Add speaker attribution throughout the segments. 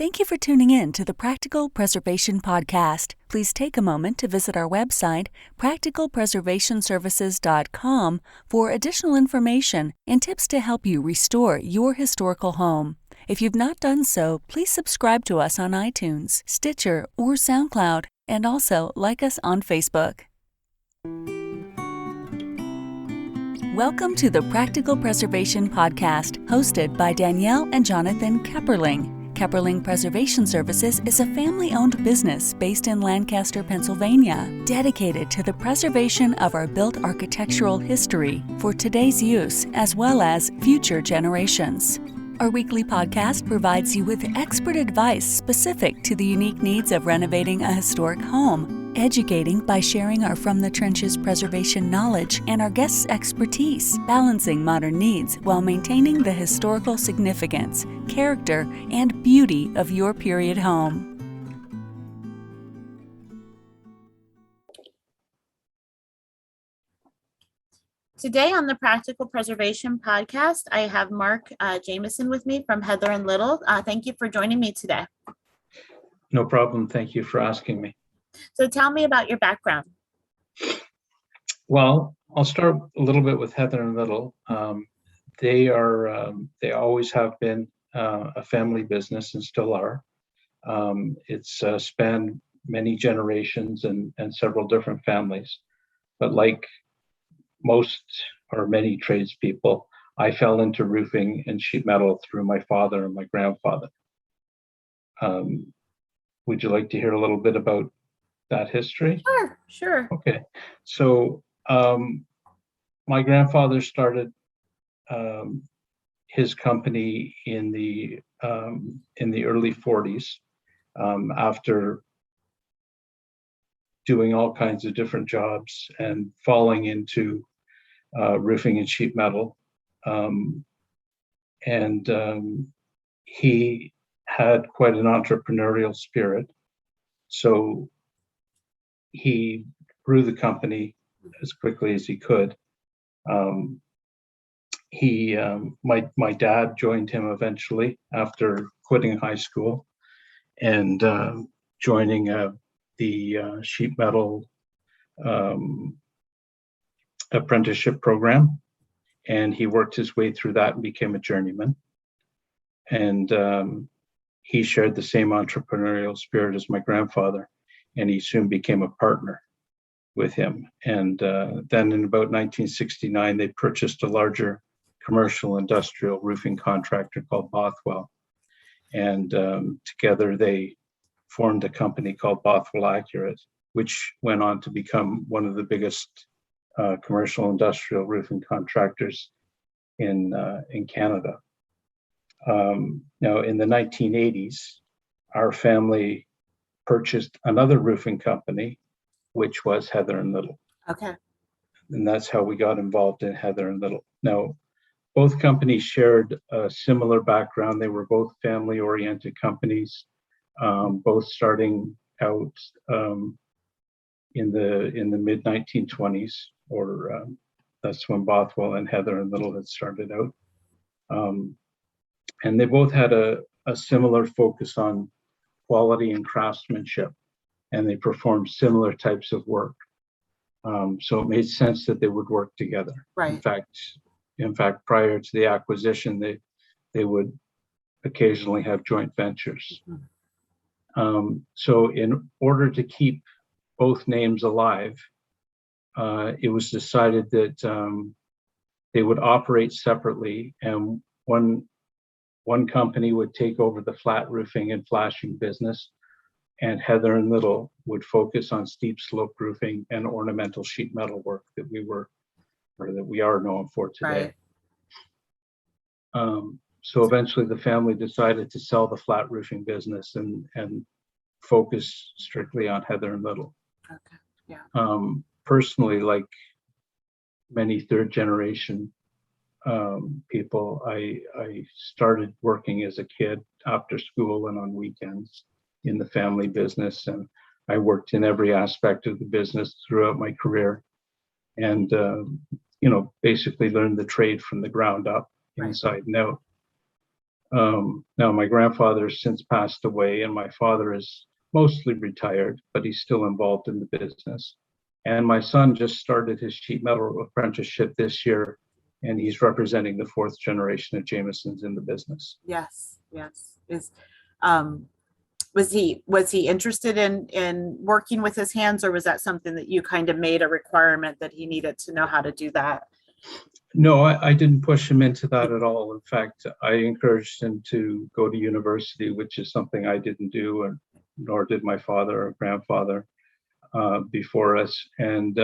Speaker 1: Thank you for tuning in to the Practical Preservation Podcast. Please take a moment to visit our website, practicalpreservationservices.com, for additional information and tips to help you restore your historical home. If you've not done so, please subscribe to us on iTunes, Stitcher, or SoundCloud, and also like us on Facebook. Welcome to the Practical Preservation Podcast, hosted by Danielle and Jonathan Kepperling. Kepperling Preservation Services is a family-owned business based in Lancaster, Pennsylvania, dedicated to the preservation of our built architectural history for today's use as well as future generations. Our weekly podcast provides you with expert advice specific to the unique needs of renovating a historic home, educating by sharing our From the Trenches preservation knowledge and our guests' expertise, balancing modern needs while maintaining the historical significance, character, and beauty of your period home.
Speaker 2: Today on the Practical Preservation Podcast, I have Marc Jamieson with me from Heather and Little. Thank you for joining me today.
Speaker 3: No problem. Thank you for asking me.
Speaker 2: So tell me about your background.
Speaker 3: Well, I'll start a little bit with Heather and Little. They always have been a family business and still are. It's spanned many generations and several different families. But like most or many tradespeople, I fell into roofing and sheet metal through my father and my grandfather. Would you like to hear a little bit about that history?
Speaker 2: Sure.
Speaker 3: Okay. So my grandfather started his company in the early 40s after doing all kinds of different jobs and falling into roofing and sheet metal. He had quite an entrepreneurial spirit. So he grew the company as quickly as he could. My dad joined him eventually after quitting high school and joining the sheet metal apprenticeship program, and he worked his way through that and became a journeyman. And he shared the same entrepreneurial spirit as my grandfather, and he soon became a partner with him. And then in about 1969, they purchased a larger commercial industrial roofing contractor called Bothwell. And together they formed a company called Bothwell Accurate, which went on to become one of the biggest commercial industrial roofing contractors in Canada. Now, in the 1980s, our family purchased another roofing company, which was Heather and Little.
Speaker 2: Okay.
Speaker 3: And that's how we got involved in Heather and Little. Now, both companies shared a similar background. They were both family-oriented companies, both starting out in the mid-1920s, or that's when Bothwell and Heather and Little had started out. And they both had a similar focus on quality and craftsmanship, and they performed similar types of work. So it made sense that they would work together.
Speaker 2: Right.
Speaker 3: In fact, prior to the acquisition, they would occasionally have joint ventures.
Speaker 2: Mm-hmm.
Speaker 3: So in order to keep both names alive, it was decided that they would operate separately, and one company would take over the flat roofing and flashing business, and Heather and Little would focus on steep slope roofing and ornamental sheet metal work that we are known for today.
Speaker 2: Right.
Speaker 3: So eventually the family decided to sell the flat roofing business and focus strictly on Heather and Little.
Speaker 2: Okay. Yeah.
Speaker 3: Personally, like many third generation people, I started working as a kid after school and on weekends in the family business, and I worked in every aspect of the business throughout my career, and basically learned the trade from the ground up, inside and out. Now, my grandfather has since passed away, and my father is mostly retired, but he's still involved in the business. And my son just started his sheet metal apprenticeship this year, and he's representing the fourth generation of Jamiesons in the business.
Speaker 2: Yes, yes. Was he interested in working with his hands, or was that something that you kind of made a requirement that he needed to know how to do that?
Speaker 3: No, I didn't push him into that at all. In fact, I encouraged him to go to university, which is something I didn't do, and nor did my father or grandfather before us. And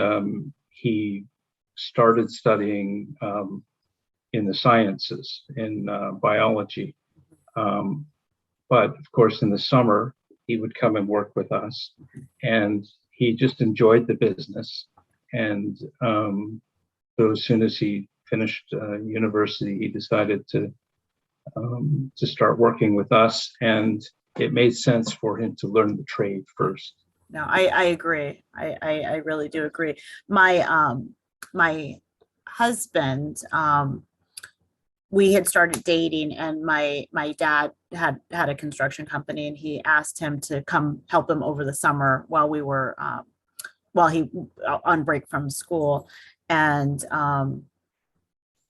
Speaker 3: he started studying in the sciences, in biology. But of course, in the summer, he would come and work with us, and he just enjoyed the business. And so as soon as he finished university, he decided to start working with us, and it made sense for him to learn the trade first.
Speaker 2: No, I agree. I really do agree. My husband, we had started dating, and my dad had a construction company, and he asked him to come help him over the summer while we were while he on break from school. And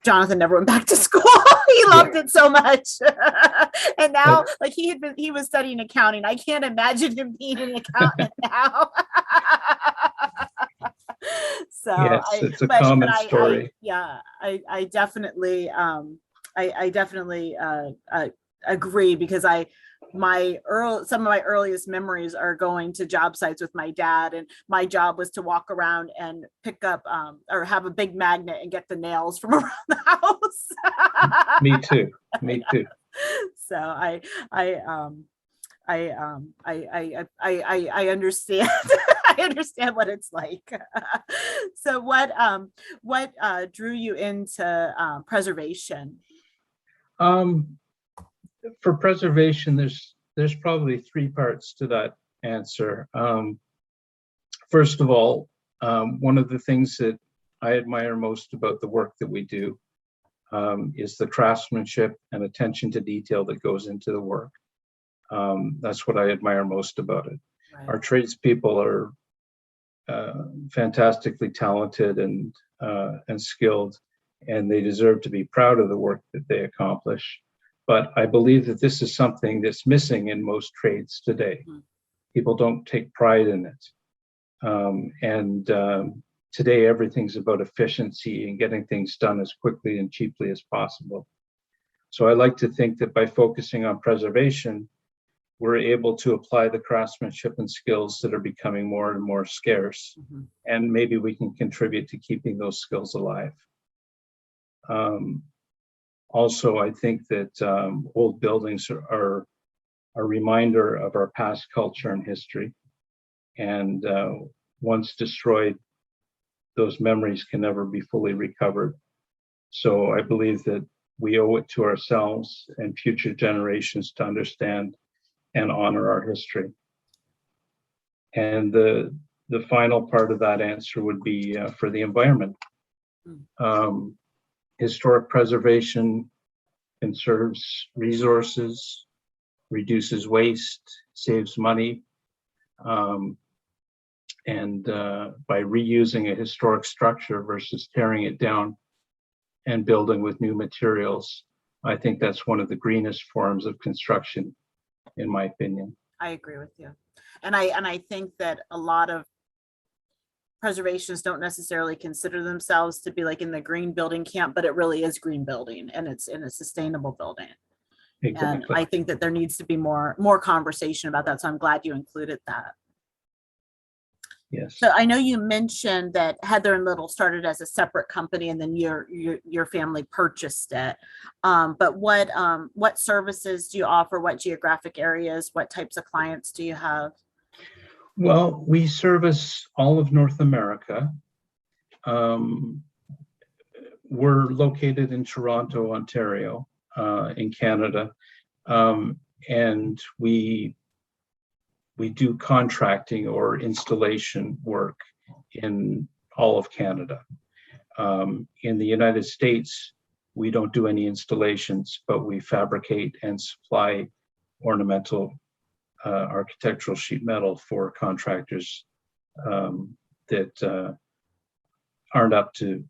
Speaker 2: Jonathan never went back to school. He loved it so much. And now, like, he was studying accounting. I can't imagine him being an accountant now. So
Speaker 3: yes, it's a common story.
Speaker 2: I definitely agree, because some of my earliest memories are going to job sites with my dad, and my job was to walk around and pick up or have a big magnet and get the nails from around the house.
Speaker 3: Me too.
Speaker 2: So I understand. I understand what it's like. So what drew you into preservation?
Speaker 3: For preservation, there's probably three parts to that answer. First of all, one of the things that I admire most about the work that we do is the craftsmanship and attention to detail that goes into the work. That's what I admire most about it. Right. Our tradespeople are fantastically talented and skilled, and they deserve to be proud of the work that they accomplish. But I believe that this is something that's missing in most trades today. Mm-hmm. People don't take pride in it. Today, everything's about efficiency and getting things done as quickly and cheaply as possible. So I like to think that by focusing on preservation, we're able to apply the craftsmanship and skills that are becoming more and more scarce. Mm-hmm. And maybe we can contribute to keeping those skills alive. Also, I think that old buildings are a reminder of our past culture and history. And once destroyed, those memories can never be fully recovered. So I believe that we owe it to ourselves and future generations to understand and honor our history. And the final part of that answer would be for the environment. Historic preservation conserves resources, reduces waste, saves money, and by reusing a historic structure versus tearing it down and building with new materials, I think that's one of the greenest forms of construction, in my opinion.
Speaker 2: I agree with you. And I think that a lot of preservationists don't necessarily consider themselves to be like in the green building camp, but it really is green building, and it's in a sustainable building. Exactly. And I think that there needs to be more conversation about that. So I'm glad you included that.
Speaker 3: Yes.
Speaker 2: So I know you mentioned that Heather and Little started as a separate company, and then your family purchased it. But what services do you offer? What geographic areas? What types of clients do you have?
Speaker 3: Well, we service all of North America. We're located in Toronto, Ontario, in Canada, and we do contracting or installation work in all of Canada. In the United States, we don't do any installations, but we fabricate and supply ornamental architectural sheet metal for contractors that aren't up to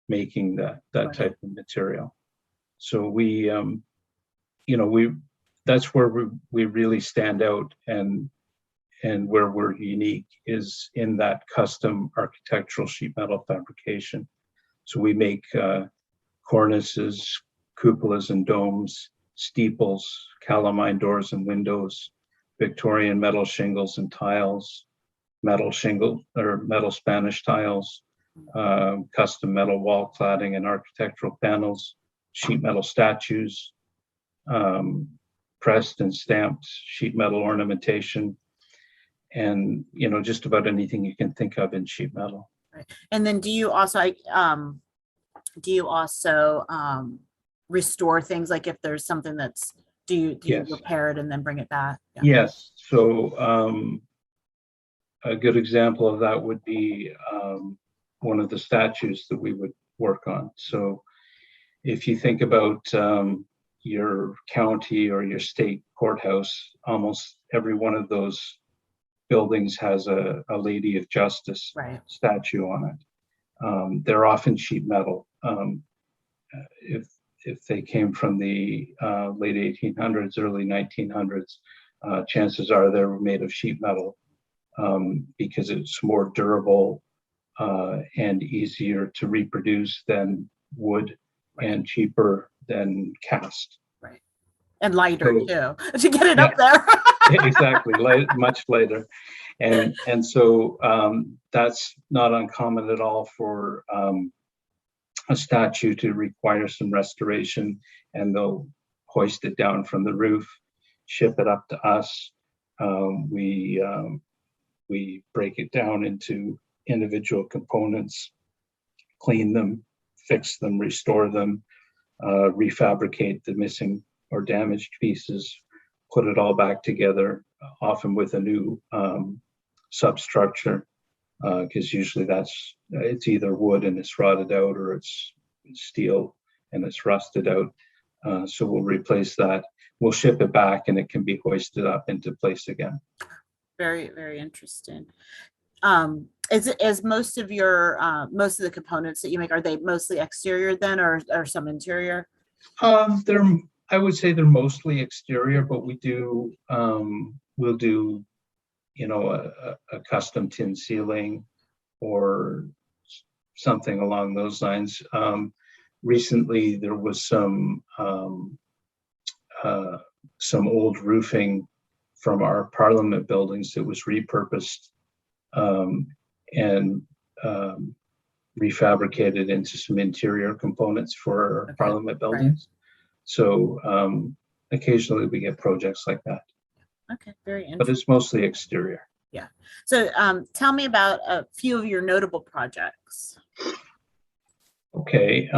Speaker 3: making that type of material. So we, that's where we really stand out, and where we're unique is in that custom architectural sheet metal fabrication. So we make cornices, cupolas and domes, steeples, calamine doors and windows, Victorian metal shingles and tiles, metal shingle or metal Spanish tiles, custom metal wall cladding and architectural panels, sheet metal statues, pressed and stamped sheet metal ornamentation, and just about anything you can think of in sheet metal.
Speaker 2: Right. And then do you also restore things, like if there's something that's, do you
Speaker 3: Yes.
Speaker 2: repair it and then bring it back? Yeah.
Speaker 3: Yes. So a good example of that would be one of the statues that we would work on. So if you think about your county or your state courthouse, almost every one of those buildings has a Lady of Justice statue on it. They're often sheet metal. If they came from the late 1800s, early 1900s, chances are they were made of sheet metal because it's more durable and easier to reproduce than wood, and cheaper than cast.
Speaker 2: Right. And lighter too, to get it up there.
Speaker 3: Exactly, much lighter. And so that's not uncommon at all for a statue to require some restoration, and they'll hoist it down from the roof, ship it up to us. We break it down into individual components, clean them, fix them, restore them, refabricate the missing or damaged pieces, put it all back together, often with a new substructure, because usually it's either wood and it's rotted out, or it's steel and it's rusted out. So we'll replace that. We'll ship it back, and it can be hoisted up into place again.
Speaker 2: Very, very interesting. Is most of the components that you make, are they mostly exterior then, or some interior?
Speaker 3: I would say they're mostly exterior, but we'll do a custom tin ceiling or something along those lines. Recently there was some old roofing from our Parliament buildings that was repurposed and refabricated into some interior components for our Parliament buildings. So occasionally we get projects like that.
Speaker 2: Okay, very interesting.
Speaker 3: But it's mostly exterior.
Speaker 2: Yeah. So tell me about a few of your notable projects.
Speaker 3: Okay.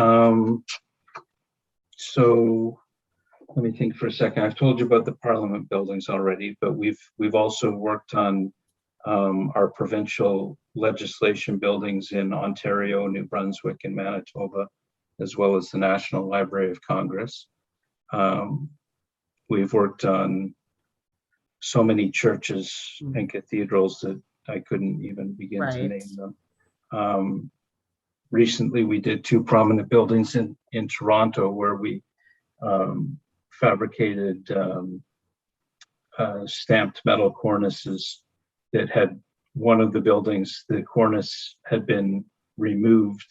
Speaker 3: So let me think for a second. I've told you about the Parliament buildings already, but we've also worked on our provincial legislation buildings in Ontario, New Brunswick, and Manitoba, as well as the National Library of Congress. We've worked on so many churches and cathedrals that I couldn't even begin to name them. Recently, we did two prominent buildings in Toronto where we fabricated stamped metal cornices that had one of the buildings, the cornice had been removed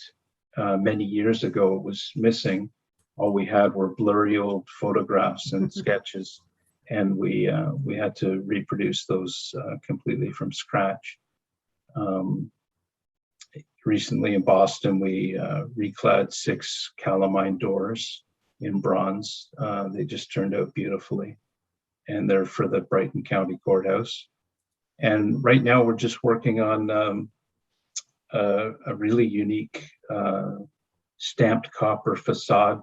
Speaker 3: many years ago. It was missing. All we had were blurry old photographs and sketches, and we had to reproduce those completely from scratch. Recently in Boston, we reclad 6 calamine doors in bronze. They just turned out beautifully, and they're for the Brighton County Courthouse. And right now we're just working on a really unique stamped copper facade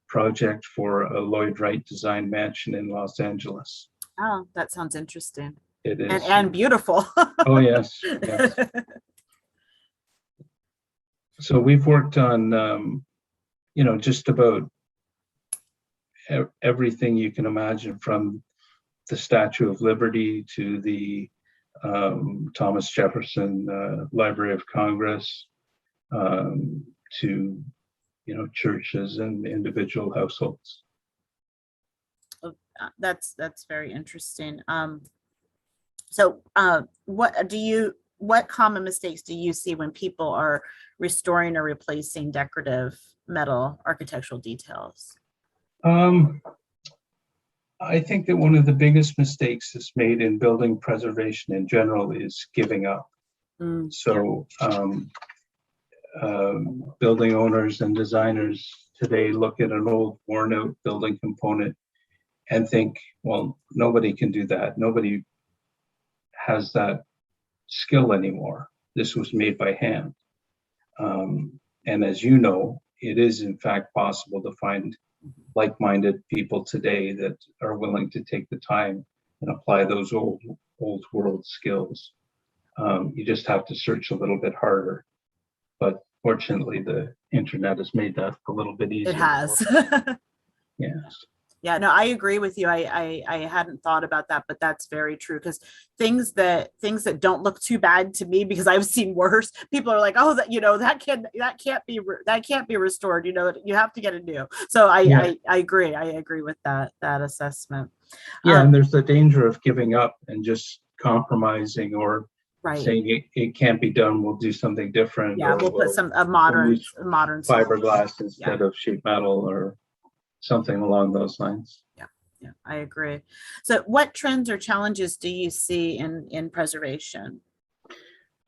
Speaker 3: project for a Lloyd Wright design mansion in Los Angeles.
Speaker 2: Oh, that sounds interesting.
Speaker 3: It is.
Speaker 2: And beautiful.
Speaker 3: Oh, yes. Yes. So we've worked on just about everything you can imagine, from the Statue of Liberty to the Thomas Jefferson Library of Congress, to churches and individual households.
Speaker 2: That's very interesting. So what common mistakes do you see when people are restoring or replacing decorative metal architectural details?
Speaker 3: I think that one of the biggest mistakes that's made in building preservation in general is giving up. Building owners and designers today look at an old, worn out building component and think, well, nobody can do that. Nobody has that skill anymore. This was made by hand. And as you know, it is in fact possible to find like-minded people today that are willing to take the time and apply those old world skills. You just have to search a little bit harder. But fortunately, the internet has made that a little bit easier.
Speaker 2: It has.
Speaker 3: Yes.
Speaker 2: Yeah, no, I agree with you. I hadn't thought about that, but that's very true, because things that don't look too bad to me, because I've seen worse, people are like, oh, that can't be restored. You have to get a new. So I agree. I agree with that assessment.
Speaker 3: Yeah, and there's the danger of giving up and just compromising, or saying it can't be done. We'll do something different.
Speaker 2: Yeah, we'll put a modern
Speaker 3: fiberglass instead of sheet metal, or something along those lines.
Speaker 2: Yeah, I agree. So what trends or challenges do you see in preservation?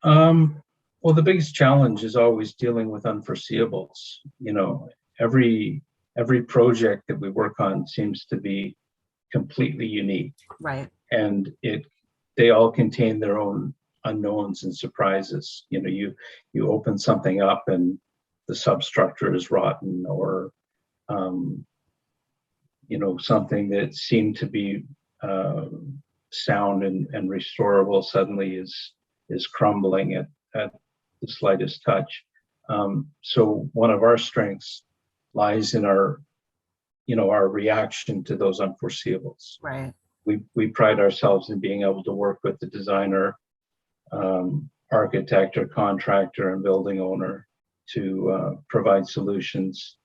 Speaker 3: Well, the biggest challenge is always dealing with unforeseeables. Every project that we work on seems to be completely unique.
Speaker 2: Right.
Speaker 3: And they all contain their own unknowns and surprises. You open something up and the substructure is rotten, or something that seemed to be sound and restorable suddenly is crumbling at the slightest touch. So one of our strengths lies in our reaction to those unforeseeables.
Speaker 2: Right.
Speaker 3: We pride ourselves in being able to work with the designer, architect or contractor and building owner to provide solutions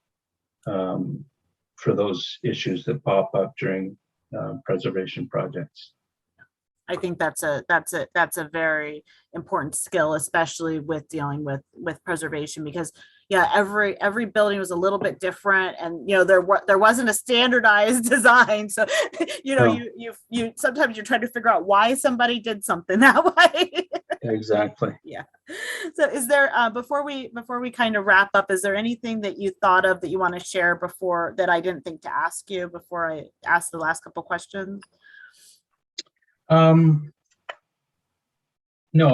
Speaker 3: for those issues that pop up during preservation projects.
Speaker 2: I think that's a very important skill, especially with dealing with preservation, because every building was a little bit different, and there wasn't a standardized design. So you sometimes you're trying to figure out why somebody did something that way.
Speaker 3: Exactly.
Speaker 2: Yeah. So is there before we kind of wrap up, is there anything that you thought of that you want to share before, that I didn't think to ask you before I asked the last couple questions?
Speaker 3: No,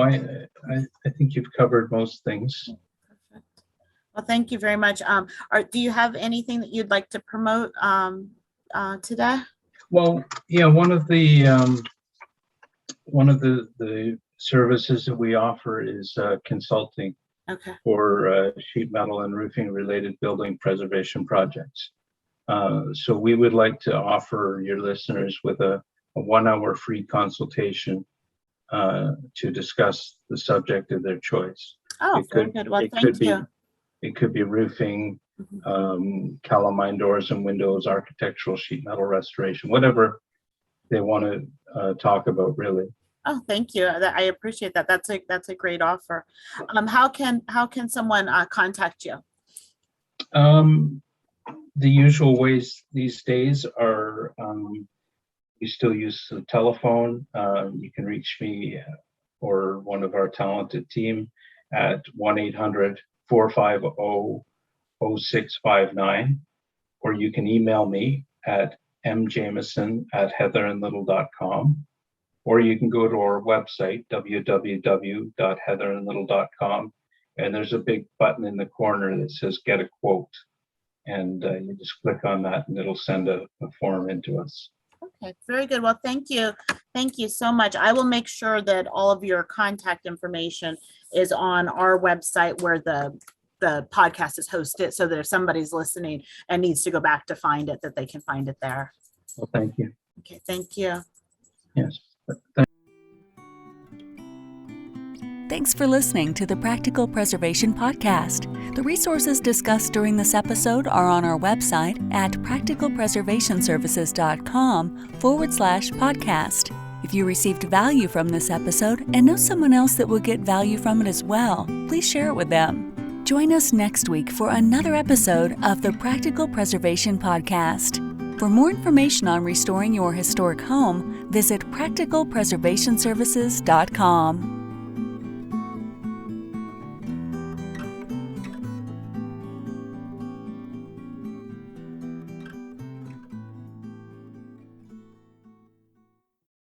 Speaker 3: I think you've covered most things.
Speaker 2: Perfect. Well, thank you very much. Do you have anything that you'd like to promote today?
Speaker 3: Well, yeah, one of the services that we offer is consulting for sheet metal and roofing related building preservation projects. So we would like to offer your listeners with a 1-hour free consultation to discuss the subject of their choice.
Speaker 2: Oh, very good. Well, thank you.
Speaker 3: It could be roofing, calamine doors and windows, architectural sheet metal restoration, whatever they want to talk about, really.
Speaker 2: Oh, thank you. I appreciate that. That's a great offer. How can someone contact you?
Speaker 3: The usual ways these days are we still use the telephone. You can reach me or one of our talented team at 1-800-450-0659, or you can email me at mjamieson@heatherandlittle.com, or you can go to our website, www.heatherandlittle.com, and there's a big button in the corner that says get a quote, and you just click on that and it'll send a form into us.
Speaker 2: Okay, very good. Well, thank you. Thank you so much. I will make sure that all of your contact information is on our website, where the the podcast is hosted, so that if somebody's listening and needs to go back to find it, that they can find it there.
Speaker 3: Well, thank you.
Speaker 2: Okay, thank you.
Speaker 3: Yes.
Speaker 1: Thanks for listening to the Practical Preservation Podcast. The resources discussed during this episode are on our website at practicalpreservationservices.com/podcast. If you received value from this episode and know someone else that will get value from it as well, please share it with them. Join us next week for another episode of the Practical Preservation Podcast. For more information on restoring your historic home, visit practicalpreservationservices.com.